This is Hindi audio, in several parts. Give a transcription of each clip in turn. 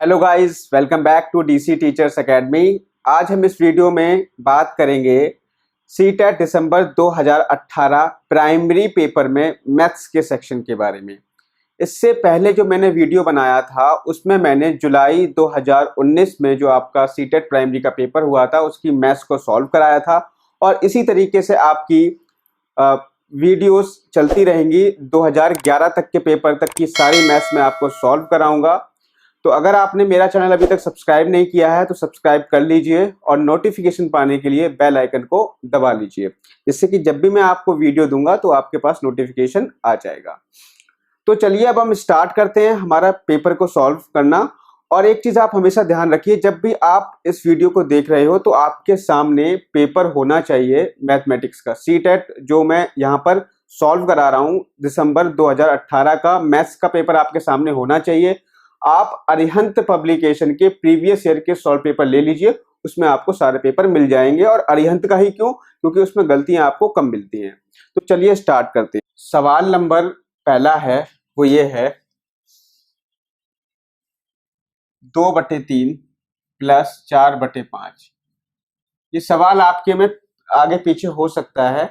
Hello guys, welcome back to DC teachers academy. आज हम इस वीडियो में बात करेंगे सीटेट दिसंबर 2018 प्राइमरी पेपर में मैथ्स के सेक्शन के बारे में। इससे पहले जो मैंने वीडियो बनाया था उसमें मैंने जुलाई 2019 में जो आपका सीटेट प्राइमरी का पेपर हुआ था उसकी मैथ्स को सॉल्व कराया था और इसी तरीके से आपकी वीडियोस चलती रहेंगी। 2011 तक के पेपर तक की सारी मैथ्स मैं आपको सॉल्व कराऊंगा। तो अगर आपने मेरा चैनल अभी तक सब्सक्राइब नहीं किया है तो सब्सक्राइब कर लीजिए और नोटिफिकेशन पाने के लिए बेल आइकन को दबा लीजिए, जिससे कि जब भी मैं आपको वीडियो दूंगा तो आपके पास नोटिफिकेशन आ जाएगा। तो चलिए अब हम स्टार्ट करते हैं हमारा पेपर को सॉल्व करना। और एक चीज आप हमेशा ध्यान रखिए, जब भी आप इस वीडियो को देख रहे हो तो आपके सामने पेपर होना चाहिए मैथमेटिक्स का सीटेट जो मैं यहाँ पर सॉल्व करा रहा हूँ। दिसंबर 2018 का मैथ्स का पेपर आपके सामने होना चाहिए। आप अरिहंत पब्लिकेशन के प्रीवियस ईयर के सॉल्व पेपर ले लीजिए, उसमें आपको सारे पेपर मिल जाएंगे। और अरिहंत का ही क्यों, क्योंकि उसमें गलतियां आपको कम मिलती हैं। तो चलिए स्टार्ट करते हैं। सवाल नंबर पहला है वो ये है 2/3 प्लस 4/5। ये सवाल आपके में आगे पीछे हो सकता है,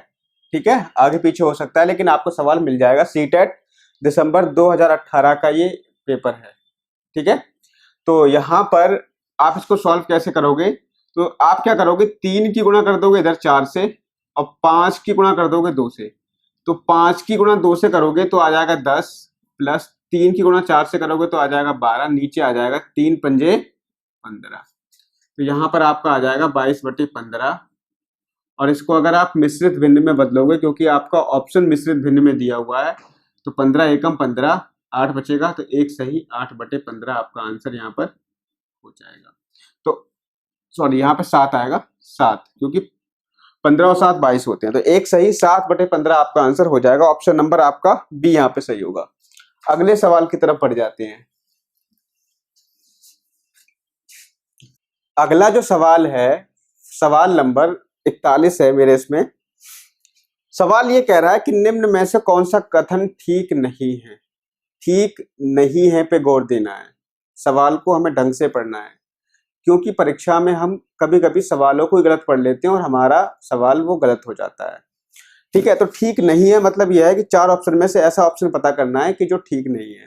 ठीक है, आगे पीछे हो सकता है, लेकिन आपको सवाल मिल जाएगा। सीटेट दिसंबर 2018 का ये पेपर है, ठीक है। तो यहाँ पर आप इसको सॉल्व कैसे करोगे, तो आप क्या करोगे, 3 की गुणा कर दोगे इधर 4 से और 5 की गुणा कर दोगे 2 से। तो 5 की गुणा 2 से करोगे तो आ जाएगा 10 प्लस 3 की गुणा 4 से करोगे तो आ जाएगा 12, नीचे आ जाएगा 3 पंजे 15। तो यहाँ पर आपका आ जाएगा 22/15। और इसको अगर आप मिश्रित भिन्न में बदलोगे, क्योंकि आपका ऑप्शन मिश्रित भिन्न में दिया हुआ है, तो 15 एकम 15, 8 बचेगा, तो एक सही 8/15 आपका आंसर यहाँ पर हो जाएगा। तो सॉरी, यहाँ पे 7 आएगा, 7, क्योंकि 15 और 7 22 होते हैं, तो एक सही 7/15 आपका आंसर हो जाएगा। ऑप्शन नंबर आपका बी यहाँ पे सही होगा। अगले सवाल की तरफ बढ़ जाते हैं। अगला जो सवाल है सवाल नंबर 41 है मेरे इसमें। सवाल ये कह रहा है कि निम्न में से कौन सा कथन ठीक नहीं है। ठीक नहीं है पे गौर देना है, सवाल को हमें ढंग से पढ़ना है, क्योंकि परीक्षा में हम कभी कभी सवालों को ही गलत पढ़ लेते हैं और हमारा सवाल वो गलत हो जाता है, ठीक है। तो ठीक नहीं है मतलब यह है कि 4 ऑप्शन में से ऐसा ऑप्शन पता करना है कि जो ठीक नहीं है।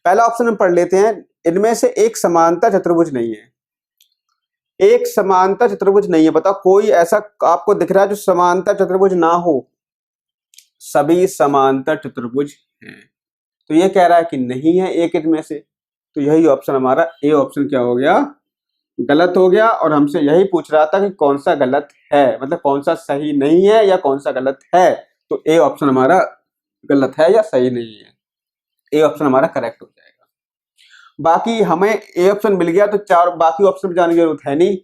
पहला ऑप्शन हम पढ़ लेते हैं, इनमें से एक समांतर चतुर्भुज नहीं है। एक समांतर चतुर्भुज नहीं है, बताओ कोई ऐसा आपको दिख रहा है जो समांतर चतुर्भुज ना हो। सभी समांतर चतुर्भुज हैं, तो ये कह रहा है कि नहीं है एक इनमें से। तो यही ऑप्शन हमारा ए ऑप्शन क्या हो गया, गलत हो गया। और हमसे यही पूछ रहा था कि कौन सा गलत है, मतलब कौन सा सही नहीं है या कौन सा गलत है। तो ए ऑप्शन हमारा गलत है या सही नहीं है, ए ऑप्शन हमारा करेक्ट हो जाएगा। बाकी हमें ए ऑप्शन मिल गया तो चार बाकी ऑप्शन में जाने की जरूरत है नहीं।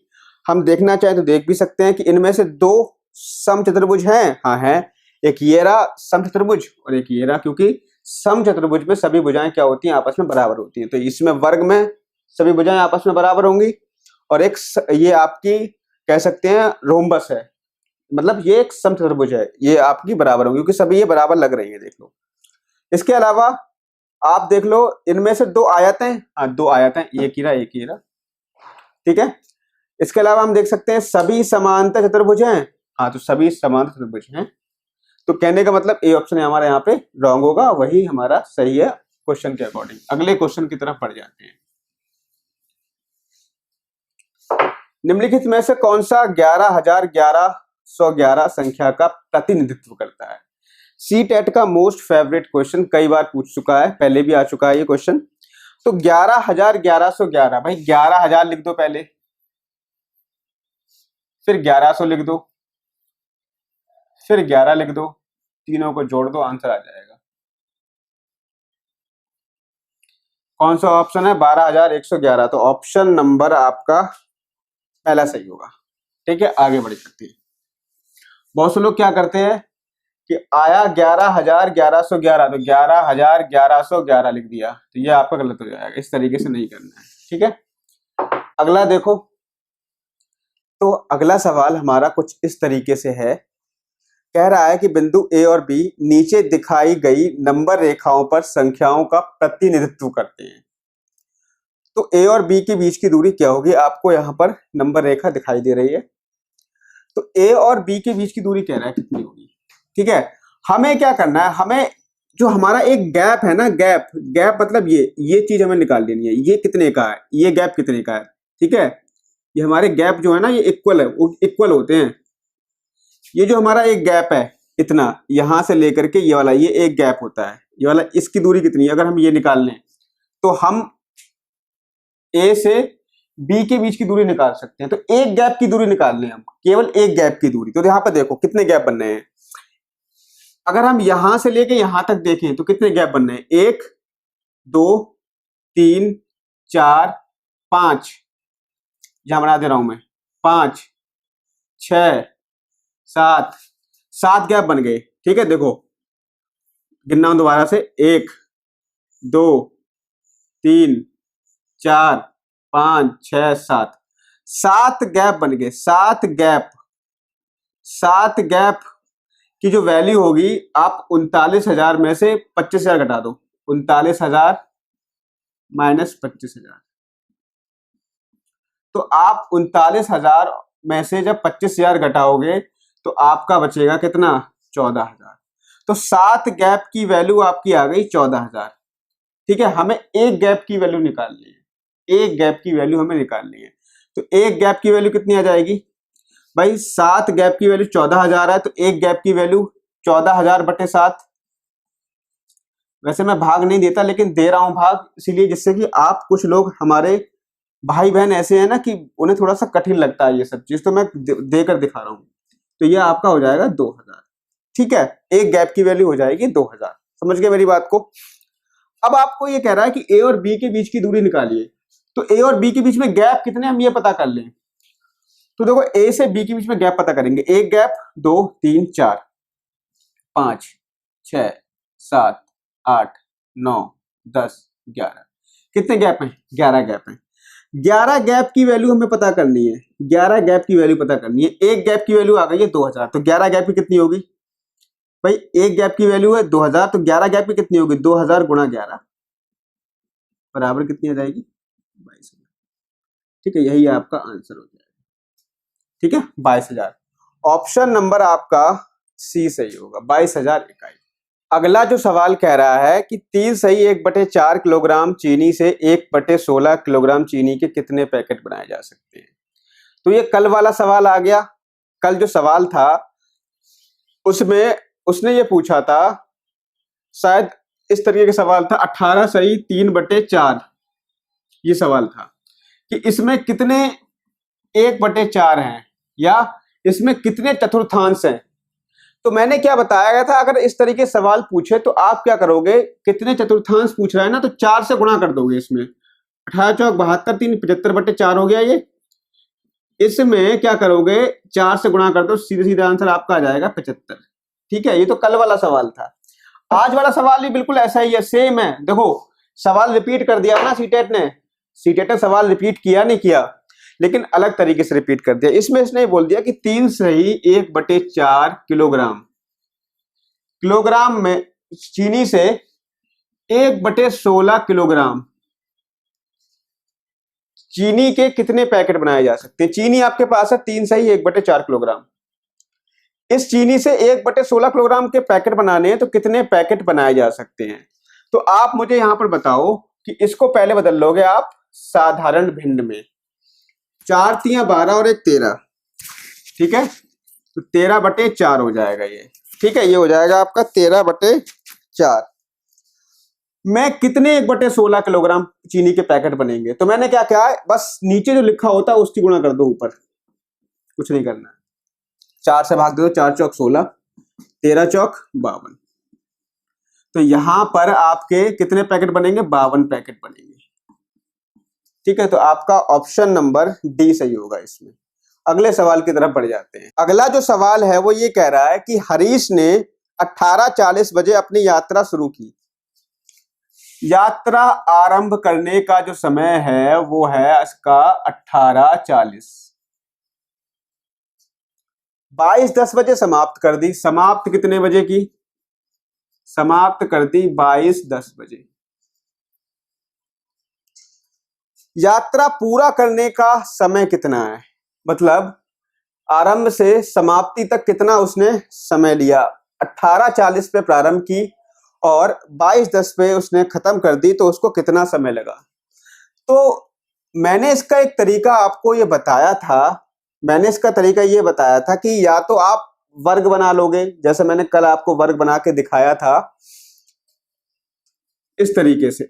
हम देखना चाहें तो देख भी सकते हैं कि इनमें से 2 समचतुर्भुज हैं। हाँ है, एक ये रहा समचतुर्भुज और एक ये रहा, क्योंकि समचतुर्भुज में सभी भुजाएं क्या होती हैं, आपस में बराबर होती हैं। तो इसमें वर्ग में सभी भुजाएं आपस में बराबर होंगी। और एक ये आपकी कह सकते हैं रोम्बस है, मतलब ये एक समचतुर्भुज है, ये आपकी बराबर होंगी क्योंकि सभी ये बराबर लग रही है, देख लो। इसके अलावा आप देख लो, इनमें से 2 आयतें, हाँ 2 आयतें, एक ही रहा, ठीक है। इसके अलावा हम देख सकते हैं सभी समांतर चतुर्भुज हैं, हाँ तो सभी समांतर चतुर्भुज हैं। तो कहने का मतलब ए ऑप्शन हमारा यहाँ पे रॉन्ग होगा, वही हमारा सही है क्वेश्चन के अकॉर्डिंग। अगले क्वेश्चन की तरफ बढ़ जाते हैं। निम्नलिखित में से कौन सा 11,1111 संख्या का प्रतिनिधित्व करता है। सीटेट का मोस्ट फेवरेट क्वेश्चन, कई बार पूछ चुका है, पहले भी आ चुका है ये क्वेश्चन। तो 11,1111, भाई 11,000 लिख दो पहले, फिर 1100 लिख दो, फिर 11 लिख दो, तीनों को जोड़ दो, आंसर आ जाएगा। कौन सा ऑप्शन है, 12,111। तो ऑप्शन नंबर आपका पहला सही होगा, ठीक है। आगे बढ़ सकते हैं। बहुत से लोग क्या करते हैं कि आया 11,1111, तो 11,1111 लिख दिया, तो ये आपका गलत हो जाएगा। इस तरीके से नहीं करना है, ठीक है। अगला देखो, तो अगला सवाल हमारा कुछ इस तरीके से है। कह रहा है कि बिंदु ए और बी नीचे दिखाई गई नंबर रेखाओं पर संख्याओं का प्रतिनिधित्व करते हैं। तो ए और बी के बीच की दूरी क्या होगी, आपको यहाँ पर नंबर रेखा दिखाई दे रही है। तो ए और बी के बीच की दूरी कह रहा है कितनी होगी। ठीक है, हमें क्या करना है, हमें जो हमारा एक गैप है ना, गैप गैप मतलब ये चीज हमें निकाल लेनी है। ये कितने का है, ये गैप कितने का है। ठीक है, ये हमारे गैप जो है ना ये इक्वल है, इक्वल होते हैं। ये जो हमारा एक गैप है इतना, यहां से लेकर के ये वाला, ये एक गैप होता है, ये वाला, इसकी दूरी कितनी है। अगर हम ये निकाल लें तो हम ए से बी के बीच की दूरी निकाल सकते हैं। तो एक गैप की दूरी निकाल लें हम, केवल एक गैप की दूरी। तो यहाँ पर देखो कितने गैप बन रहे हैं। अगर हम यहां से लेके यहां तक देखें तो कितने गैप बन रहे हैं, 1 2 3 4 5, यहां बना दे रहा हूं मैं, 5 6 7, 7 गैप बन गए। ठीक है, देखो गिनना हूं दोबारा से, 1 2 3 4 5 6 7, 7 गैप बन गए। 7 गैप की जो वैल्यू होगी, आप 39,000 में से 25,000 घटा दो। 39,000 माइनस 25,000, तो आप 39,000 में से जब 25,000 घटाओगे तो आपका बचेगा कितना, 14,000। तो 7 गैप की वैल्यू आपकी आ गई 14,000। ठीक है, हमें एक गैप की वैल्यू निकालनी है, एक गैप की वैल्यू हमें निकालनी है। तो एक गैप की वैल्यू कितनी आ जाएगी भाई, 7 गैप की वैल्यू 14,000 है, तो एक गैप की वैल्यू 14,000 बटे 7। वैसे मैं भाग नहीं देता लेकिन दे रहा हूं भाग, इसीलिए जिससे कि आप, कुछ लोग हमारे भाई बहन ऐसे हैं ना कि उन्हें थोड़ा सा कठिन लगता है ये सब चीज, तो मैं देकर दिखा रहा हूं। तो ये आपका हो जाएगा 2,000। ठीक है, एक गैप की वैल्यू हो जाएगी 2,000। समझ गए मेरी बात को। अब आपको ये कह रहा है कि ए और बी के बीच की दूरी निकालिए। तो ए और बी के बीच में गैप कितने, हम ये पता कर लें। तो देखो ए से बी के बीच में गैप पता करेंगे। एक गैप, 2 3 4 5 6 7 8 9 10 11, कितने गैप हैं, 11 गैप हैं। 11 गैप की वैल्यू हमें पता करनी है, 11 गैप की वैल्यू पता करनी है। एक गैप की वैल्यू आ गई है 2,000, तो 11 गैप की कितनी होगी भाई, एक गैप की वैल्यू है 2,000, तो 11 गैप की कितनी होगी, 2,000 गुणा 11 बराबर कितनी आ जाएगी, 22,000। ठीक है, यही आपका आंसर हो जाएगा। ठीक है, 22,000। ऑप्शन नंबर आपका सी सही होगा, 22,000 इकाई। अगला जो सवाल कह रहा है कि 3 सही 1/4 किलोग्राम चीनी से 1/16 किलोग्राम चीनी के कितने पैकेट बनाए जा सकते हैं। तो ये कल वाला सवाल आ गया। कल जो सवाल था उसमें उसने ये पूछा था, शायद इस तरीके का सवाल था, 18 सही 3/4, ये सवाल था कि इसमें कितने 1/4 हैं या इसमें कितने चतुर्थांश हैं। तो मैंने क्या बताया गया था, अगर इस तरीके सवाल पूछे तो आप क्या करोगे, कितने चतुर्थांश पूछ रहा है ना, तो 4 से गुणा कर दोगे। इसमें 18 चौक 72, 3 75/4 हो गया ये। इसमें क्या करोगे, 4 से गुणा कर दो, सीधे सीधे आंसर आपका आ जाएगा 75। ठीक है, ये तो कल वाला सवाल था। आज वाला सवाल भी बिल्कुल ऐसा ही है, सेम है। देखो सवाल रिपीट कर दिया ना सीटेट ने, सीटेट ने सवाल रिपीट किया नहीं किया, लेकिन अलग तरीके से रिपीट कर दिया। इसमें इसने बोल दिया कि 3 सही 1/4 किलोग्राम, किलोग्राम में चीनी से 1/16 किलोग्राम चीनी के कितने पैकेट बनाए जा सकते हैं। चीनी आपके पास है 3 सही 1/4 किलोग्राम। इस चीनी से 1/16 किलोग्राम के पैकेट बनाने हैं, तो कितने पैकेट बनाए जा सकते हैं। तो आप मुझे यहां पर बताओ कि इसको पहले बदल लोगे आप साधारण भिन्न में, 4 3 12 और 1 13। ठीक है, तो 13/4 हो जाएगा ये। ठीक है, ये हो जाएगा आपका 13/4 में कितने 1/16 किलोग्राम चीनी के पैकेट बनेंगे। तो मैंने क्या किया है, बस नीचे जो लिखा होता है उसकी गुणा कर दो, ऊपर कुछ नहीं करना है। 4 से भाग दो, 4 चौक 16, 13 चौक 52। तो यहां पर आपके कितने पैकेट बनेंगे, 52 पैकेट बनेंगे। ठीक है, तो आपका ऑप्शन नंबर डी सही होगा इसमें। अगले सवाल की तरफ बढ़ जाते हैं। अगला जो सवाल है वो ये कह रहा है कि हरीश ने 18:40 बजे अपनी यात्रा शुरू की। यात्रा आरंभ करने का जो समय है वो है इसका 18:40। 22:10 बजे समाप्त कर दी। समाप्त कितने बजे की, समाप्त कर दी 22:10 बजे। यात्रा पूरा करने का समय कितना है, मतलब आरंभ से समाप्ति तक कितना उसने समय लिया। 18:40 पे प्रारंभ की और 22:10 पे उसने खत्म कर दी, तो उसको कितना समय लगा। तो मैंने इसका एक तरीका आपको ये बताया था, मैंने इसका तरीका ये बताया था कि या तो आप वर्ग बना लोगे, जैसे मैंने कल आपको वर्ग बना के दिखाया था इस तरीके से।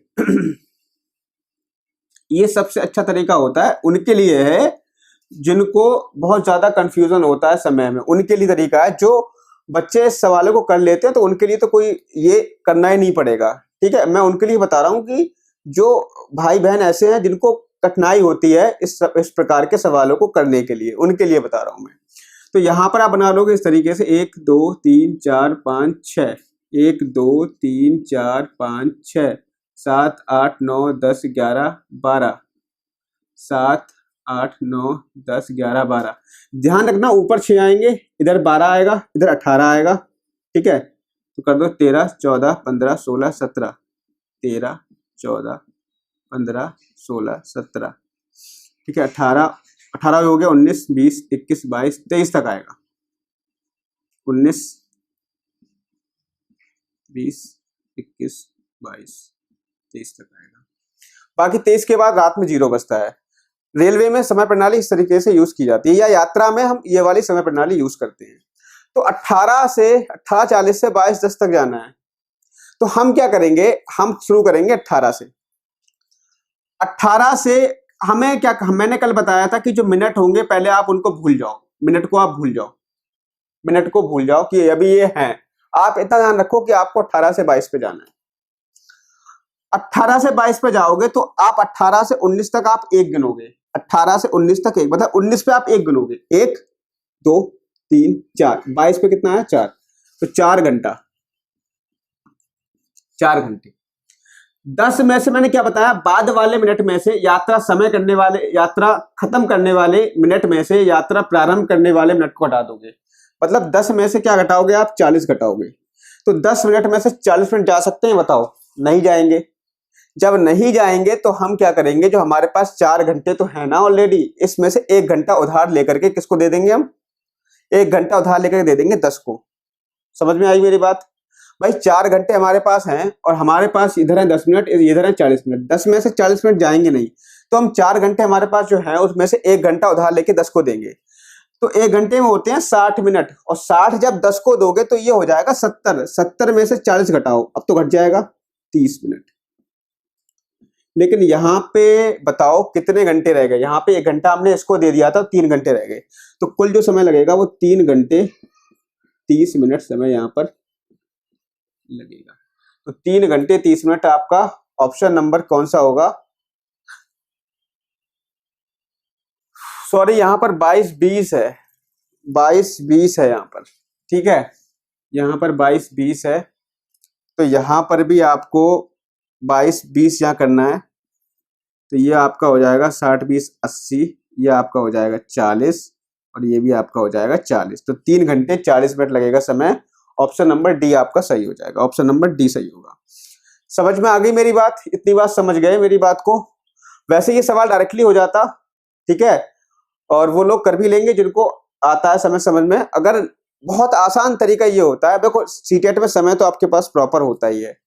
ये सबसे अच्छा तरीका होता है उनके लिए है जिनको बहुत ज्यादा कंफ्यूजन होता है समय में, उनके लिए तरीका है। जो बच्चे इस सवालों को कर लेते हैं तो उनके लिए तो कोई ये करना ही नहीं पड़ेगा, ठीक है। मैं उनके लिए बता रहा हूं कि जो भाई बहन ऐसे हैं जिनको कठिनाई होती है इस प्रकार के सवालों को करने के लिए, उनके लिए बता रहा हूं मैं। तो यहां पर आप बना लोगे इस तरीके से 1 2 3 4 5 6, 1 2 3 4 5 6 7 8 9 10 11 12, 7 8 9 10 11 12। ध्यान रखना ऊपर 6 आएंगे, इधर 12 आएगा, इधर 18 आएगा, ठीक है। तो कर दो 13 14 15 16 17, 13 14 15 16 17, ठीक है। 18 हो गया, 19 20 21 22 23 तक आएगा। 19 20 21 22 23 तक आएगा। बाकी 23 के बाद रात में 0 बचता है। रेलवे में समय प्रणाली इस तरीके से यूज की जाती है, या यात्रा में हम ये वाली समय प्रणाली यूज करते हैं। तो 18:40 से 22:10 तक जाना है, तो हम क्या करेंगे, हम शुरू करेंगे 18 से। 18 से हमें क्या, मैंने कल बताया था कि जो मिनट होंगे पहले आप उनको भूल जाओ, मिनट को आप भूल जाओ, मिनट को भूल जाओ कि अभी ये है। आप इतना ध्यान रखो कि आपको 18 से 22 पे जाना है। 18 से 22 पे जाओगे तो आप 18 से 19 तक आप एक गिनोगे, 18 से 19 तक एक, मतलब 19 पे आप एक गिनोगे, 1 2 3 4, 22 पे कितना है 4, तो 4 घंटा, 4 घंटे। 10 में से मैंने क्या बताया, बाद वाले मिनट में से यात्रा समय करने वाले, यात्रा खत्म करने वाले मिनट में से यात्रा प्रारंभ करने वाले मिनट को हटा दोगे, मतलब 10 में से क्या घटाओगे आप, 40 घटाओगे। तो 10 मिनट में से 40 मिनट जा सकते हैं, बताओ, नहीं जाएंगे। जब नहीं जाएंगे तो हम क्या करेंगे, जो हमारे पास 4 घंटे तो है ना ऑलरेडी, इसमें से 1 घंटा उधार लेकर के किसको दे देंगे, हम 1 घंटा उधार लेकर दे देंगे 10 को। समझ में आई मेरी बात भाई। 4 घंटे हमारे पास हैं और हमारे पास इधर है 10 मिनट, इधर है 40 मिनट, 10 में से 40 मिनट जाएंगे नहीं, तो हम 4 घंटे हमारे पास जो है उसमें से 1 घंटा उधार लेके 10 को देंगे। तो 1 घंटे में होते हैं 60 मिनट, और 60 जब 10 को दोगे तो ये हो जाएगा 70, 70 में से 40 घटाओ, अब तो घट जाएगा 30 मिनट। लेकिन यहाँ पे बताओ कितने घंटे रह गए, यहाँ पे 1 घंटा हमने इसको दे दिया था, 3 घंटे रह गए, तो कुल जो समय लगेगा वो 3 घंटे 30 मिनट समय यहाँ पर लगेगा। तो 3 घंटे 30 मिनट आपका ऑप्शन नंबर कौन सा होगा, सॉरी यहाँ पर 22-20 है, 22-20 है यहाँ पर, ठीक है। यहाँ पर 22-20 है, तो यहाँ पर भी आपको 22-20 यहाँ करना है, तो ये आपका हो जाएगा 60-20-80, ये आपका हो जाएगा 40, और ये भी आपका हो जाएगा 40। तो 3 घंटे 40 मिनट लगेगा समय। ऑप्शन नंबर डी आपका सही हो जाएगा, ऑप्शन नंबर डी सही होगा। समझ में आ गई मेरी बात, इतनी बात समझ गए मेरी बात को। वैसे ये सवाल डायरेक्टली हो जाता, ठीक है, और वो लोग कर भी लेंगे जिनको आता है समय समझ में। अगर बहुत आसान तरीका ये होता है, देखो सीटेट में समय तो आपके पास प्रॉपर होता ही है,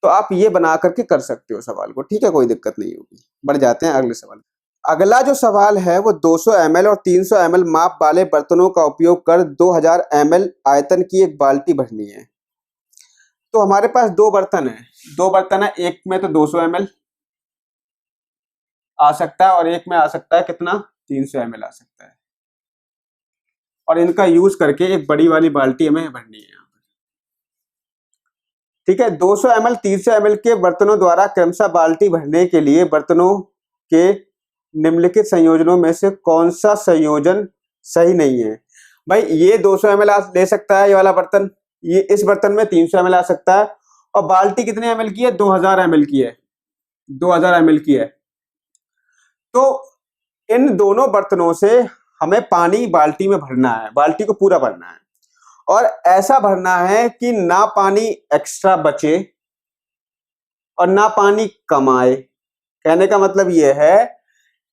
तो आप ये बना करके कर सकते हो सवाल को, ठीक है, कोई दिक्कत नहीं होगी। बढ़ जाते हैं अगले सवाल। अगला जो सवाल है वो 200 ml और 300 ml माप वाले बर्तनों का उपयोग कर 2000 ml आयतन की एक बाल्टी भरनी है। तो हमारे पास 2 बर्तन है, 2 बर्तन है, एक में तो 200 ml आ सकता है और एक में आ सकता है कितना, 300 ml आ सकता है, और इनका यूज करके एक बड़ी वाली बाल्टी हमें भरनी है यहाँ पर, ठीक है। 200 ml 300 ml के बर्तनों द्वारा क्रमशः बाल्टी भरने के लिए बर्तनों के निम्नलिखित संयोजनों में से कौन सा संयोजन सही नहीं है। भाई ये 200 ml ले सकता है ये वाला बर्तन, ये इस बर्तन में 300 ml आ सकता है, और बाल्टी कितने ml की है, 2000 ml की है, 2000 ml की है। तो इन दोनों बर्तनों से हमें पानी बाल्टी में भरना है, बाल्टी को पूरा भरना है, और ऐसा भरना है कि ना पानी एक्स्ट्रा बचे और ना पानी कम आए। कहने का मतलब यह है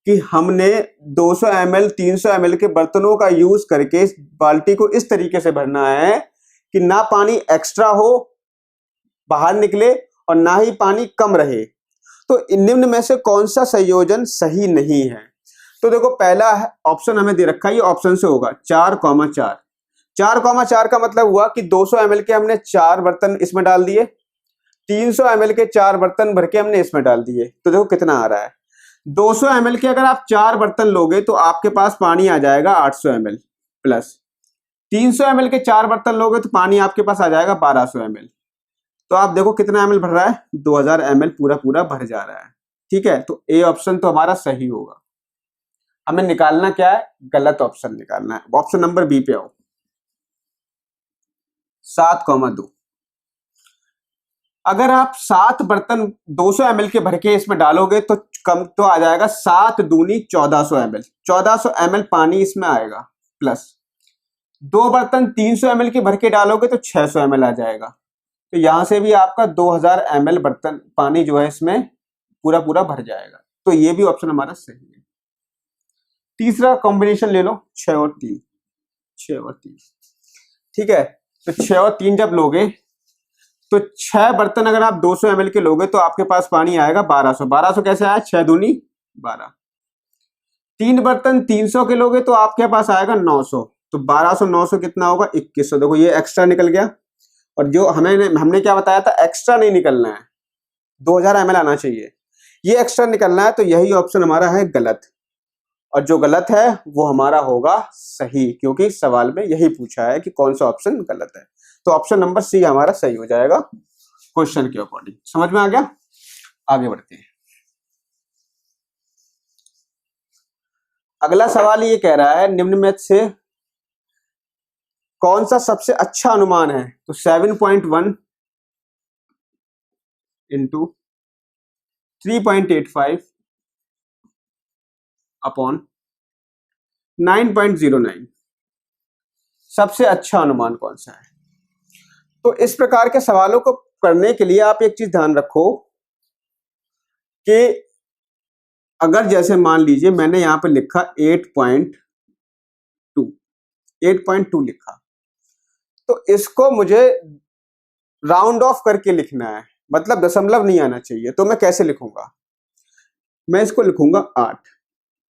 कि हमने 200 ml 300 ml के बर्तनों का यूज करके इस बाल्टी को इस तरीके से भरना है कि ना पानी एक्स्ट्रा हो बाहर निकले और ना ही पानी कम रहे। तो निम्न में से कौन सा संयोजन सही नहीं है? तो देखो पहला ऑप्शन हमें दे रखा है, ये ऑप्शन से होगा 4,4। 4,4 का मतलब हुआ कि 200 ml के हमने 4 बर्तन इसमें डाल दिए, 300 ml के 4 बर्तन भर के हमने इसमें डाल दिए। तो देखो कितना आ रहा है, 200 ml के अगर आप 4 बर्तन लोगे तो आपके पास पानी आ जाएगा 800 ml प्लस 300 ml के 4 बर्तन लोगे तो पानी आपके पास आ जाएगा 1200 ml। तो आप देखो कितना ml भर रहा है, 2000 ml पूरा पूरा भर जा रहा है। ठीक है, तो ए ऑप्शन तो हमारा सही होगा। हमें निकालना क्या है, गलत ऑप्शन निकालना है। ऑप्शन नंबर बी पे आओ, 7,2। अगर आप 7 बर्तन 200 ml के भर के इसमें डालोगे तो कम तो आ जाएगा 7 दूनी 1400 ml। 1400 ml पानी इसमें आएगा प्लस 2 बर्तन 300 ml के भर के डालोगे तो 600 ml आ जाएगा। तो यहां से भी आपका 2000 ml बर्तन पानी जो है इसमें पूरा पूरा भर जाएगा। तो ये भी ऑप्शन हमारा सही है। तीसरा कॉम्बिनेशन ले लो, 6 और 3। 6 और 3 ठीक है। तो 6 और 3 जब लोगे तो 6 बर्तन अगर आप 200 ml के लोगे तो आपके पास पानी आएगा 1200। 1200 कैसे आया, 6 दूनी 12। 3 बर्तन 300 के लोगे तो आपके पास आएगा 900। तो 1200 900 कितना होगा, 2100। देखो ये एक्स्ट्रा निकल गया, और जो हमने क्या बताया था, एक्स्ट्रा नहीं निकलना है, 2000 ml आना चाहिए, ये एक्स्ट्रा निकलना है। तो यही ऑप्शन हमारा है गलत, और जो गलत है वो हमारा होगा सही, क्योंकि सवाल में यही पूछा है कि कौन सा ऑप्शन गलत है। तो ऑप्शन नंबर सी हमारा सही हो जाएगा क्वेश्चन के अकॉर्डिंग। समझ में आ गया? आगे बढ़ते हैं। अगला सवाल ये कह रहा है निम्न में से कौन सा सबसे अच्छा अनुमान है? तो 7.1 इंटू 3.85 अपॉन 9.09 सबसे अच्छा अनुमान कौन सा है? तो इस प्रकार के सवालों को करने के लिए आप एक चीज ध्यान रखो कि अगर जैसे मान लीजिए मैंने यहां पे लिखा 8.2 लिखा, तो इसको मुझे राउंड ऑफ करके लिखना है, मतलब दशमलव नहीं आना चाहिए। तो मैं कैसे लिखूंगा, मैं इसको लिखूंगा 8।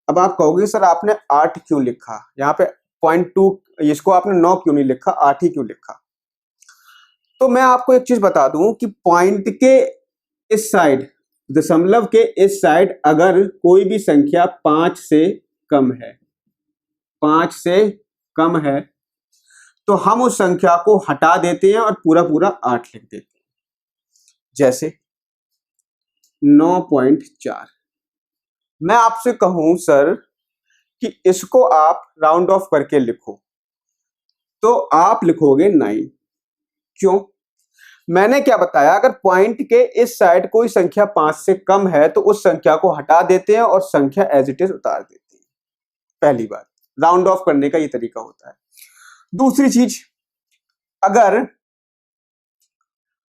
अब आप कहोगे सर आपने 8 क्यों लिखा, यहाँ पे 0.2 इसको आपने 9 क्यों नहीं लिखा, 8 ही क्यों लिखा? तो मैं आपको एक चीज बता दूं कि पॉइंट के इस साइड, दशमलव के इस साइड अगर कोई भी संख्या 5 से कम है, 5 से कम है, तो हम उस संख्या को हटा देते हैं और पूरा पूरा 8 लिख देते हैं। जैसे 9.4। मैं आपसे कहूं सर कि इसको आप राउंड ऑफ करके लिखो, तो आप लिखोगे 9। क्यों? मैंने क्या बताया, अगर पॉइंट के इस साइड कोई संख्या 5 से कम है तो उस संख्या को हटा देते हैं और संख्या एज इट इज उतार देते हैं। पहली बात, राउंड ऑफ करने का ये तरीका होता है। दूसरी चीज, अगर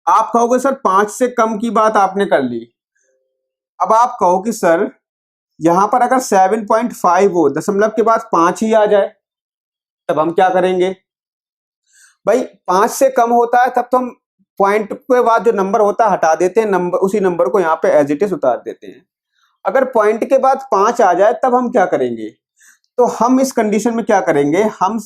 आप कहोगे सर 5 से कम की बात आपने कर ली, अब आप कहो कि सर यहां पर अगर 7.5 हो, दशमलव के बाद 5 ही आ जाए, तब हम क्या करेंगे भाई? 5 से कम होता है तब तो हम पॉइंट के बाद जो नंबर होता है हटा देते हैं, नंबर उसी नंबर को यहाँ पे एज इट इज उतार देते हैं। अगर पॉइंट के बाद 5 आ जाए तब हम क्या करेंगे? तो हम इस कंडीशन में क्या करेंगे, हम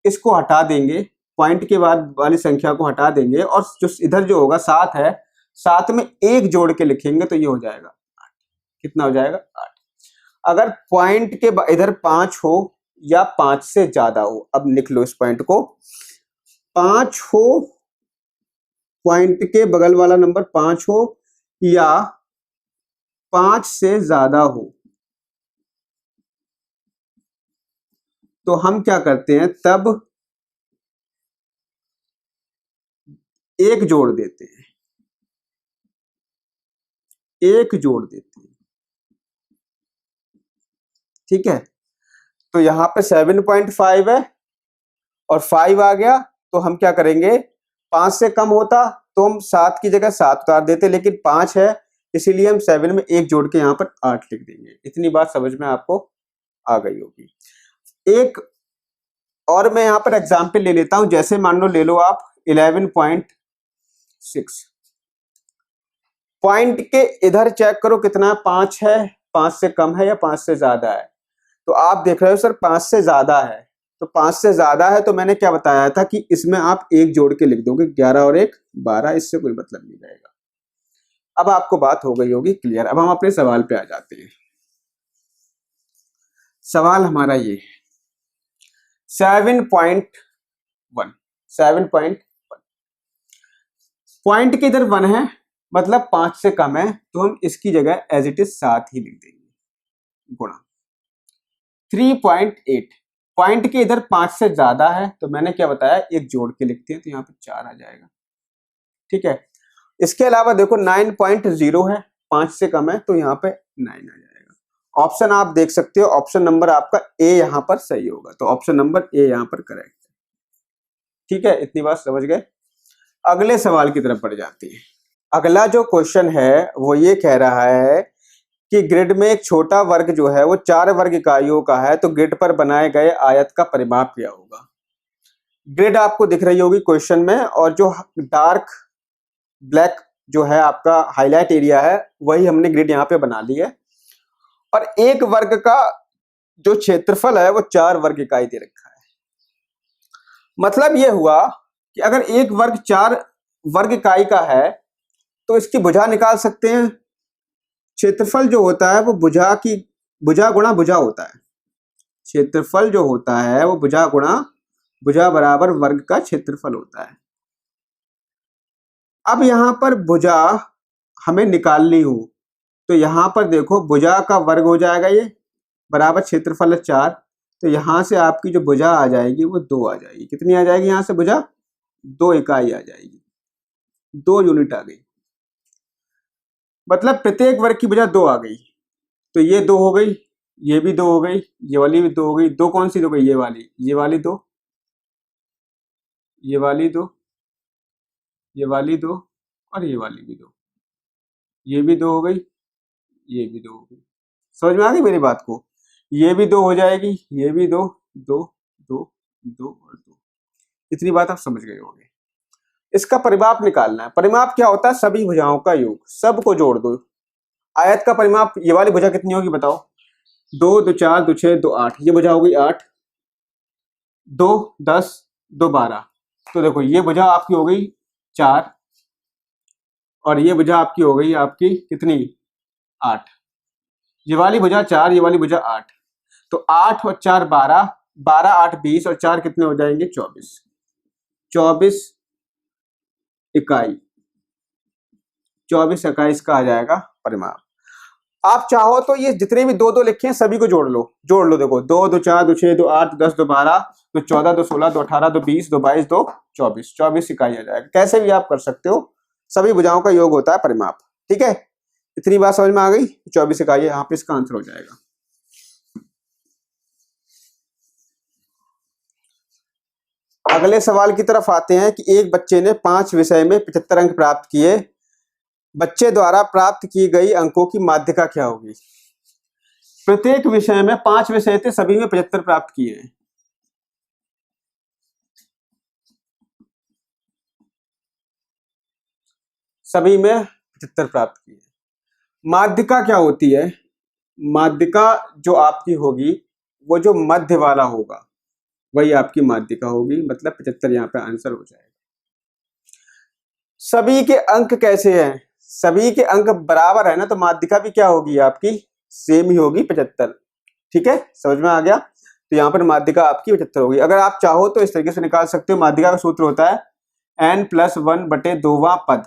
इसको हटा देंगे, पॉइंट के बाद वाली संख्या को हटा देंगे, और जो इधर जो होगा 7 है, 7 में 1 जोड़ के लिखेंगे तो ये हो जाएगा 8। कितना हो जाएगा? 8। अगर पॉइंट के इधर 5 हो या 5 से ज्यादा हो, अब लिख लो इस पॉइंट को, 5 हो, पॉइंट के बगल वाला नंबर 5 हो या 5 से ज्यादा हो, तो हम क्या करते हैं, तब 1 जोड़ देते हैं, 1 जोड़ देते हैं। ठीक है, तो यहां पे 7.5 है और 5 आ गया, तो हम क्या करेंगे, 5 से कम होता तो हम 7 की जगह 7 उतार देते, लेकिन 5 है इसीलिए हम 7 में 1 जोड़ के यहाँ पर 8 लिख देंगे। इतनी बात समझ में आपको आ गई होगी। एक और मैं यहाँ पर एग्जाम्पल ले लेता हूं, जैसे मान लो ले लो आप 11.6 पॉइंट के इधर चेक करो कितना 5 है, 5 से कम है या 5 से ज्यादा है। तो आप देख रहे हो सर 5 से ज्यादा है, तो 5 से ज्यादा है तो मैंने क्या बताया था कि इसमें आप 1 जोड़ के लिख दोगे, 11 और 1 12, इससे कोई मतलब नहीं रहेगा। अब आपको बात हो गई होगी क्लियर। अब हम अपने सवाल पे आ जाते हैं। सवाल हमारा ये है 7.1 पॉइंट के इधर 1 है, मतलब 5 से कम है, तो हम इसकी जगह एज इट इज 7 ही लिख देंगे गुणा 3.8 पॉइंट के इधर 5 से ज्यादा है, तो मैंने क्या बताया 1 जोड़ के लिखते हैं, तो यहाँ पे 4 आ जाएगा। ठीक है, इसके अलावा देखो 9.0 है, 5 से कम है, तो यहाँ पे 9 आ जाएगा। ऑप्शन आप देख सकते हो, ऑप्शन नंबर आपका ए यहाँ पर सही होगा, तो ऑप्शन नंबर ए यहाँ पर करेक्ट है। ठीक है, इतनी बात समझ गए। अगले सवाल की तरफ बढ़ जाते हैं। अगला जो क्वेश्चन है वो ये कह रहा है कि ग्रिड में एक छोटा वर्ग जो है वो 4 वर्ग इकाइयों का है, तो ग्रिड पर बनाए गए आयत का परिमाप क्या होगा। ग्रिड आपको दिख रही होगी क्वेश्चन में, और जो डार्क ब्लैक जो है आपका हाईलाइट एरिया है, वही हमने ग्रिड यहाँ पे बना ली है। और एक वर्ग का जो क्षेत्रफल है वो 4 वर्ग इकाई दे रखा है। मतलब ये हुआ कि अगर एक वर्ग 4 वर्ग इकाई का है, तो इसकी भुजा निकाल सकते हैं। क्षेत्रफल जो होता है वो भुजा गुणा भुजा होता है। क्षेत्रफल जो होता है वो भुजा गुणा भुजा बराबर वर्ग का क्षेत्रफल होता है। अब यहां पर भुजा हमें निकालनी हो, तो यहां पर देखो भुजा का वर्ग हो जाएगा ये, बराबर क्षेत्रफल है 4, तो यहां से आपकी जो भुजा आ जाएगी वो 2 आ जाएगी। कितनी आ जाएगी यहां से भुजा? 2 इकाई आ जाएगी, 2 यूनिट आ गई। मतलब प्रत्येक वर्ग की भुजा 2 आ गई, तो ये 2 हो गई, ये भी 2 हो गई, ये वाली भी 2 हो गई। 2 कौन सी 2 हो गई? ये वाली 2, ये वाली 2, ये वाली 2, और ये वाली भी 2, ये भी 2 हो गई, ये भी 2 हो गई। समझ में आ गई मेरी बात को? ये भी 2 हो जाएगी, ये भी 2, 2, 2, 2 और 2। इतनी बात आप समझ गए होंगे। इसका परिमाप निकालना है। परिमाप क्या होता है? सभी भुजाओं का योग, सबको जोड़ दो। आयत का परिमाप, ये वाली भुजा कितनी होगी बताओ? 2, 2, 4, 2, 6, 2, 8, ये भुजा हो गई 8, 2, 10, 2, 12। तो देखो ये भुजा आपकी हो गई 4, और ये भुजा आपकी हो गई आपकी कितनी? 8। ये वाली भुजा 4, ये वाली भुजा 8, तो 8 और 4 12, 12 8 20, और 4 कितने हो जाएंगे? 24। 24 इकाई, 24 इकाई इसका आ जाएगा परिमाप। आप चाहो तो ये जितने भी 2 2 लिखे हैं सभी को जोड़ लो देखो 2, 2, 4, 2, 6, 2, 8, 10, 2, 12, 2, 14, 2, 16, 2, 18, 2, 20, 2, 22, 2, 24, 24 इकाई आ जाएगा। कैसे भी आप कर सकते हो, सभी भुजाओं का योग होता है परिमाप। ठीक है, इतनी बात समझ में आ गई? 24 इकाई यहाँ पे इसका आंसर हो जाएगा। अगले सवाल की तरफ आते हैं कि एक बच्चे ने 5 विषय में 75 अंक प्राप्त किए, बच्चे द्वारा प्राप्त की गई अंकों की माध्यिका क्या होगी। प्रत्येक विषय में 5 विषय थे, सभी में 75 प्राप्त किए हैं। सभी में 75 प्राप्त किए। माध्यिका क्या होती है? माध्यिका जो आपकी होगी वो जो मध्य वाला होगा वही आपकी माध्यिका होगी, मतलब 75 यहाँ पे आंसर हो जाएगा। सभी के अंक कैसे हैं? सभी के अंक बराबर है ना, तो माध्यिका भी क्या होगी आपकी? सेम ही होगी, 75। ठीक है, समझ में आ गया? तो यहाँ पर माध्यिका आपकी 75 होगी। अगर आप चाहो तो इस तरीके से निकाल सकते हो। माध्यिका का सूत्र होता है n+1/2वां पद।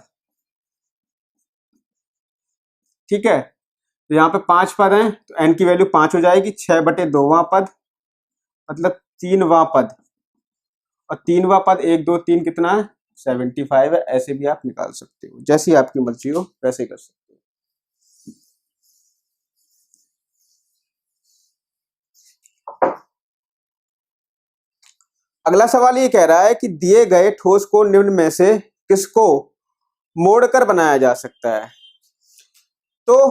ठीक है, तो यहाँ पे 5 पद हैं, तो n की वैल्यू 5 हो जाएगी। 6/2वां पद मतलब 3वां पद, और 3वां पद 1 2 3 कितना है? 75 है। ऐसे भी आप निकाल सकते हो, जैसी आपकी मर्जी हो वैसे कर सकते हो। अगला सवाल ये कह रहा है कि दिए गए ठोस को निम्न में से किसको मोड़कर बनाया जा सकता है। तो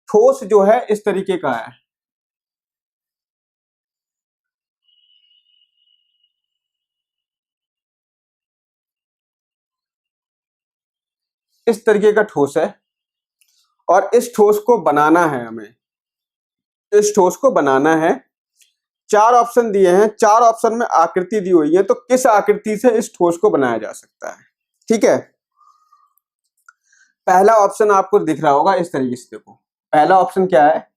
ठोस जो है इस तरीके का है, इस तरीके का ठोस है, और इस ठोस को बनाना है हमें, इस ठोस को बनाना है। चार ऑप्शन दिए हैं, चार ऑप्शन में आकृति दी हुई है, तो किस आकृति से इस ठोस को बनाया जा सकता है। ठीक है, पहला ऑप्शन आपको दिख रहा होगा इस तरीके से, देखो पहला ऑप्शन क्या है,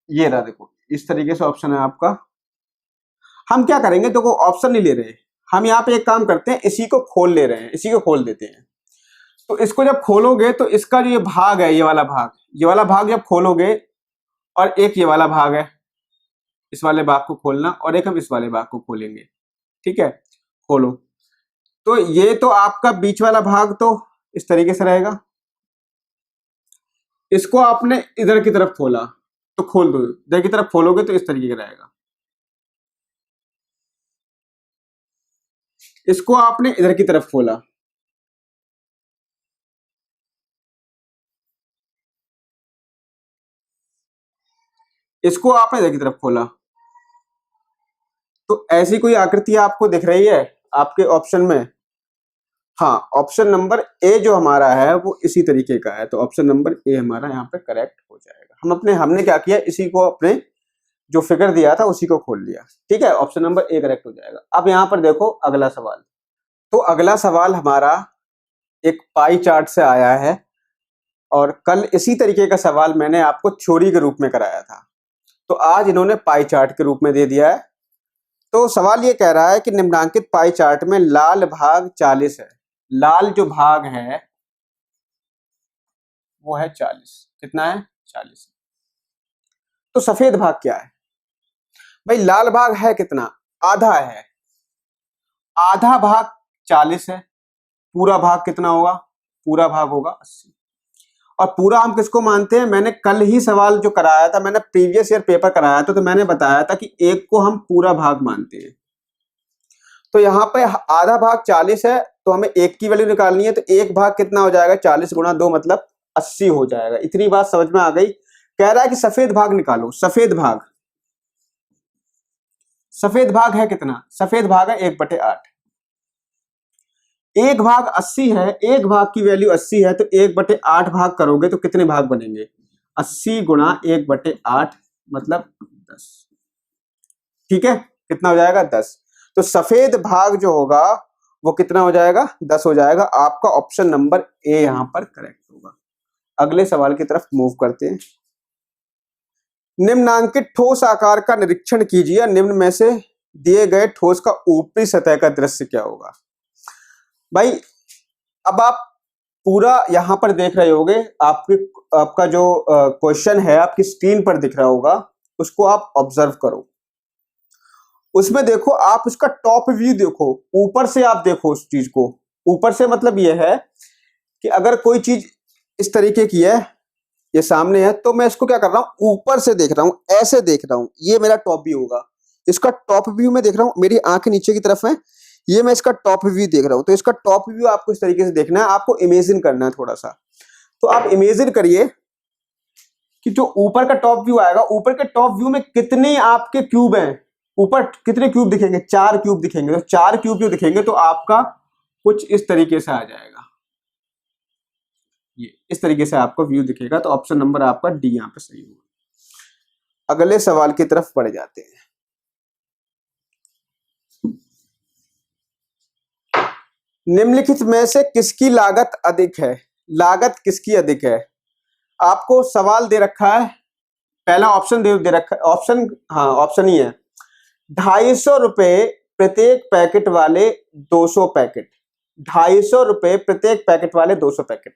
ये रहा, देखो इस तरीके से ऑप्शन है आपका। हम क्या करेंगे, देखो ऑप्शन नहीं ले रहे, हम यहाँ पे एक काम करते हैं, इसी को खोल ले रहे हैं, इसी को खोल देते हैं। तो इसको जब खोलोगे तो इसका जो ये भाग है, ये वाला भाग, ये वाला भाग जब खोलोगे, और एक ये वाला भाग है, इस वाले भाग को खोलना, और एक हम इस वाले भाग को खोलेंगे। ठीक है, खोलो। तो ये तो आपका बीच वाला भाग तो इस तरीके से रहेगा, इसको आपने इधर की तरफ खोला तो खोल दो, इधर की तरफ खोलोगे तो इस तरीके का रहेगा। इसको आपने इधर की तरफ खोला, इसको आपने इधर की तरफ खोला, तो ऐसी कोई आकृति आपको दिख रही है आपके ऑप्शन में? हाँ, ऑप्शन नंबर ए जो हमारा है वो इसी तरीके का है, तो ऑप्शन नंबर ए हमारा यहाँ पे करेक्ट हो जाएगा। हमने क्या किया, इसी को अपने जो फिगर दिया था उसी को खोल लिया। ठीक है, ऑप्शन नंबर ए करेक्ट हो जाएगा। अब यहाँ पर देखो अगला सवाल, तो अगला सवाल हमारा एक पाई चार्ट से आया है, और कल इसी तरीके का सवाल मैंने आपको थ्योरी के रूप में कराया था, तो आज इन्होंने पाई चार्ट के रूप में दे दिया है। तो सवाल ये कह रहा है कि निम्नांकित पाई चार्ट में लाल भाग 40 है, लाल जो भाग है वो है 40, कितना है 40। तो सफेद भाग क्या है भाई, लाल भाग है कितना, आधा है, आधा भाग 40 है, पूरा भाग कितना होगा, पूरा भाग होगा 80। और पूरा हम किसको मानते हैं, मैंने कल ही सवाल जो कराया था, मैंने प्रीवियस ईयर पेपर कराया था, तो मैंने बताया था कि एक को हम पूरा भाग मानते हैं। तो यहाँ पे आधा भाग 40 है, तो हमें एक की वैल्यू निकालनी है, तो एक भाग कितना हो जाएगा, 40 गुणा 2 मतलब 80 हो जाएगा। इतनी बात समझ में आ गई। कह रहा है कि सफेद भाग निकालो, सफेद भाग, सफेद भाग है कितना, सफेद भाग है 1/8। एक भाग 80 है, एक भाग की वैल्यू 80 है, तो 1/8 भाग करोगे तो कितने भाग बनेंगे, 80 गुणा 1/8 मतलब 10। ठीक है, कितना हो जाएगा 10। तो सफेद भाग जो होगा वो कितना हो जाएगा, 10 हो जाएगा। आपका ऑप्शन नंबर ए यहां पर करेक्ट होगा। अगले सवाल की तरफ मूव करते हैं। निम्नांकित ठोस आकार का निरीक्षण कीजिए, निम्न में से दिए गए ठोस का ऊपरी सतह का दृश्य क्या होगा। भाई अब आप पूरा यहां पर देख रहे होगे, आपका जो क्वेश्चन है आपकी स्क्रीन पर दिख रहा होगा, उसको आप ऑब्जर्व करो। उसमें देखो, आप उसका टॉप व्यू देखो, ऊपर से आप देखो उस चीज को। ऊपर से मतलब यह है कि अगर कोई चीज इस तरीके की है, ये सामने है, तो मैं इसको क्या कर रहा हूं, ऊपर से देख रहा हूं, ऐसे देख रहा हूं, ये मेरा टॉप व्यू होगा। इसका टॉप व्यू में देख रहा हूं, मेरी आंखें नीचे की तरफ है, ये मैं इसका टॉप व्यू देख रहा हूं। तो इसका टॉप व्यू आपको इस तरीके से देखना है, आपको इमेजिन करना है थोड़ा सा। तो आप इमेजिन करिए कि जो ऊपर का टॉप व्यू आएगा, ऊपर के टॉप व्यू में कितने आपके क्यूब हैं, ऊपर कितने क्यूब दिखेंगे, 4 क्यूब दिखेंगे। तो 4 क्यूब जो दिखेंगे तो आपका कुछ इस तरीके से आ जाएगा, ये इस तरीके से आपको व्यू दिखेगा। तो ऑप्शन नंबर आपका डी यहां पे सही होगा। अगले सवाल की तरफ बढ़ जाते हैं। निम्नलिखित में से किसकी लागत अधिक है, लागत किसकी अधिक है। आपको सवाल दे रखा है, पहला ऑप्शन दे रखा है, ऑप्शन, हाँ ऑप्शन ही है, 250 रुपए प्रत्येक पैकेट वाले 200 पैकेट, 250 रुपए प्रत्येक पैकेट वाले 200 पैकेट।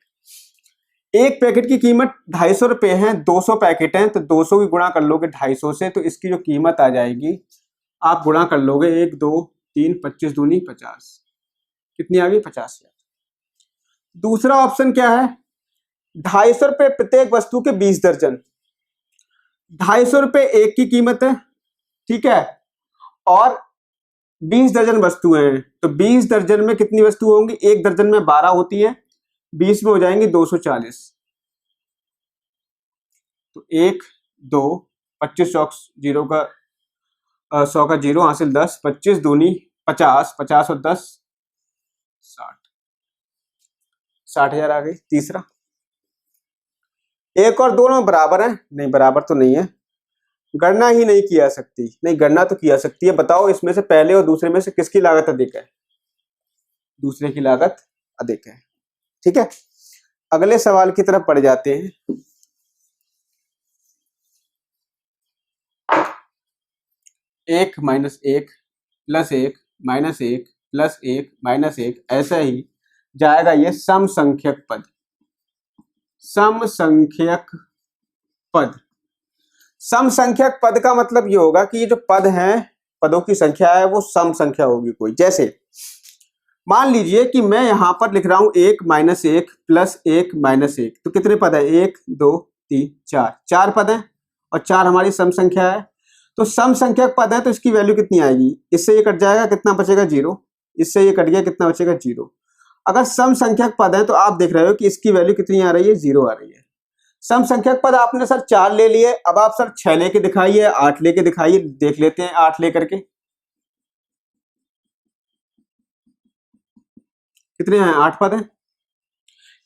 एक पैकेट की कीमत 250 रुपए है, 200 पैकेट हैं, तो 200 की गुणा कर लोगे 250 से, तो इसकी जो कीमत आ जाएगी आप गुणा कर लोगे, 1 2 3 25 दूनी 50, कितनी आ गई 50,000। दूसरा ऑप्शन क्या है, 250 रुपए प्रत्येक वस्तु के 20 दर्जन, 250 रुपए एक की कीमत है, ठीक है, और 20 दर्जन वस्तुएं हैं, तो 20 दर्जन में कितनी वस्तु होंगी, एक दर्जन में 12 होती है, 20 में हो जाएंगी 240। तो 1 2 25 चौक 0 का 100 का 0 हासिल 10, 25 दूनी 50, 50 और 10 60, 60,000 आ गई। तीसरा, एक और दोनों बराबर हैं? नहीं, बराबर तो नहीं है, गणना ही नहीं की जा सकती। नहीं, गणना तो की जा सकती है। बताओ इसमें से पहले और दूसरे में से किसकी लागत अधिक है? दूसरे की लागत अधिक है। ठीक है, अगले सवाल की तरफ बढ़ जाते हैं। एक माइनस एक प्लस एक माइनस एक प्लस एक माइनस एक, ऐसा ही जाएगा ये सम संख्यक पद। सम संख्यक पद, सम संख्यक पद का मतलब ये होगा कि ये जो पद हैं, पदों की संख्या है वो सम संख्या होगी कोई। जैसे मान लीजिए कि मैं यहां पर लिख रहा हूं 1 माइनस एक प्लस एक माइनस एक, तो कितने पद है? 1 2 3 4, 4 पद है और 4 हमारी सम संख्या है। तो सम संख्यक पद है तो इसकी वैल्यू कितनी आएगी? इससे ये कट जाएगा, कितना बचेगा? 0। इससे ये कट गया, कितना बचेगा? 0। अगर सम संख्यक पद है तो आप देख रहे हो कि इसकी वैल्यू कितनी आ रही है? 0 आ रही है। सम संख्यक पद आपने सर 4 ले लिए, अब आप सर 6 लेके दिखाइए, 8 लेके दिखाइए। देख लेते हैं 8 लेकर के कितने हैं? 8 पद हैं।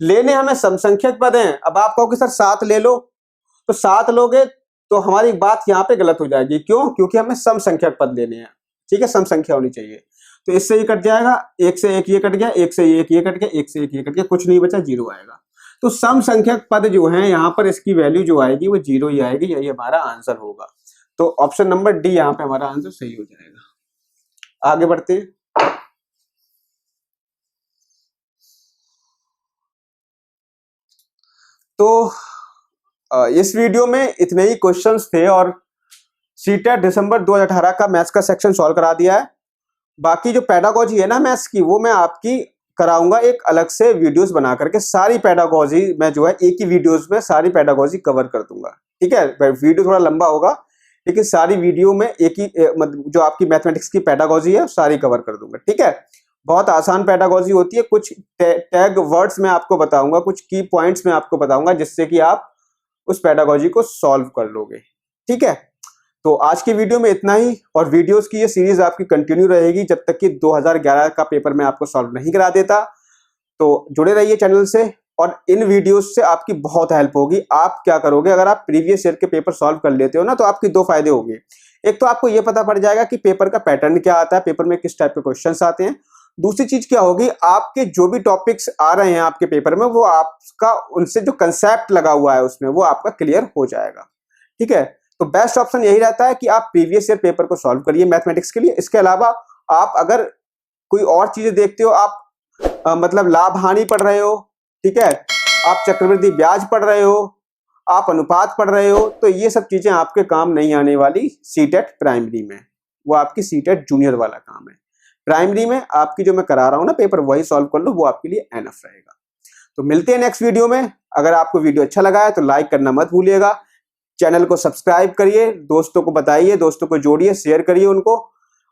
लेने हमें सम संख्यक पद हैं। अब आप कहो कि सर 7 ले लो, तो 7 लोगे तो हमारी बात यहाँ पे गलत हो जाएगी। क्यों? क्योंकि हमें सम संख्यक पद लेने हैं। ठीक है, सम संख्या होनी चाहिए। तो इससे ये कट जाएगा, एक से एक ये कट गया, एक से एक ये कट गया, एक से एक ये कट गया, कुछ नहीं बचा, 0 आएगा। तो सम संख्यक पद जो है यहाँ पर इसकी वैल्यू जो आएगी वो 0 ही आएगी। यही हमारा आंसर होगा। तो ऑप्शन नंबर डी यहाँ पे हमारा आंसर सही हो जाएगा। आगे बढ़ते हैं। तो इस वीडियो में इतने ही क्वेश्चंस थे और सीटेट दिसंबर 2018 का मैथ्स का सेक्शन सॉल्व करा दिया है। बाकी जो पेडागोजी है ना मैथ्स की, वो मैं आपकी कराऊंगा एक अलग से वीडियोस बना करके। सारी पेडागोजी मैं जो है एक ही वीडियोस में सारी पेडागोजी कवर कर दूंगा। ठीक है, वीडियो थोड़ा लंबा होगा लेकिन सारी वीडियो में एक ही जो आपकी मैथमेटिक्स की पेडागोजी है सारी कवर कर दूंगा। ठीक है, बहुत आसान पेडागोजी होती है। कुछ टैग वर्ड्स में आपको बताऊंगा, कुछ की पॉइंट्स में आपको बताऊंगा, जिससे कि आप उस पेडागोजी को सॉल्व कर लोगे। ठीक है, तो आज की वीडियो में इतना ही, और वीडियोस की ये सीरीज आपकी कंटिन्यू रहेगी जब तक कि 2011 का पेपर मैं आपको सॉल्व नहीं करा देता। तो जुड़े रहिए चैनल से, और इन वीडियोस से आपकी बहुत हेल्प होगी। आप क्या करोगे, अगर आप प्रीवियस ईयर के पेपर सॉल्व कर लेते हो ना, तो आपके 2 फायदे होंगे। एक तो आपको ये पता पड़ जाएगा कि पेपर का पैटर्न क्या आता है, पेपर में किस टाइप के क्वेश्चन आते हैं। दूसरी चीज क्या होगी, आपके जो भी टॉपिक्स आ रहे हैं आपके पेपर में, वो आपका उनसे जो कंसेप्ट लगा हुआ है उसमें, वो आपका क्लियर हो जाएगा। ठीक है, तो बेस्ट ऑप्शन यही रहता है कि आप प्रीवियस ईयर पेपर को सॉल्व करिए मैथमेटिक्स के लिए। इसके अलावा आप अगर कोई और चीजें देखते हो, आप मतलब लाभ हानि पढ़ रहे हो, ठीक है, आप चक्रवृद्धि ब्याज पढ़ रहे हो, आप अनुपात पढ़ रहे हो, तो ये सब चीजें आपके काम नहीं आने वाली सीटेट प्राइमरी में। वो आपकी सीटेट जूनियर वाला काम है। प्राइमरी में आपकी जो मैं करा रहा हूं ना पेपर, वही सॉल्व कर लो, वो आपके लिए एनफ रहेगा। तो मिलते हैं नेक्स्ट वीडियो में। अगर आपको वीडियो अच्छा लगा है तो लाइक करना मत भूलिएगा, चैनल को सब्सक्राइब करिए, दोस्तों को बताइए, दोस्तों को जोड़िए, शेयर करिए उनको,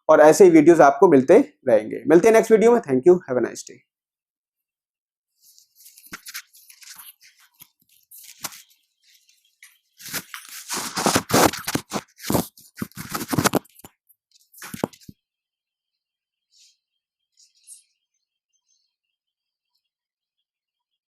और ऐसे ही वीडियोस आपको मिलते रहेंगे। मिलते हैं नेक्स्ट वीडियो में। Thank you, have a nice day.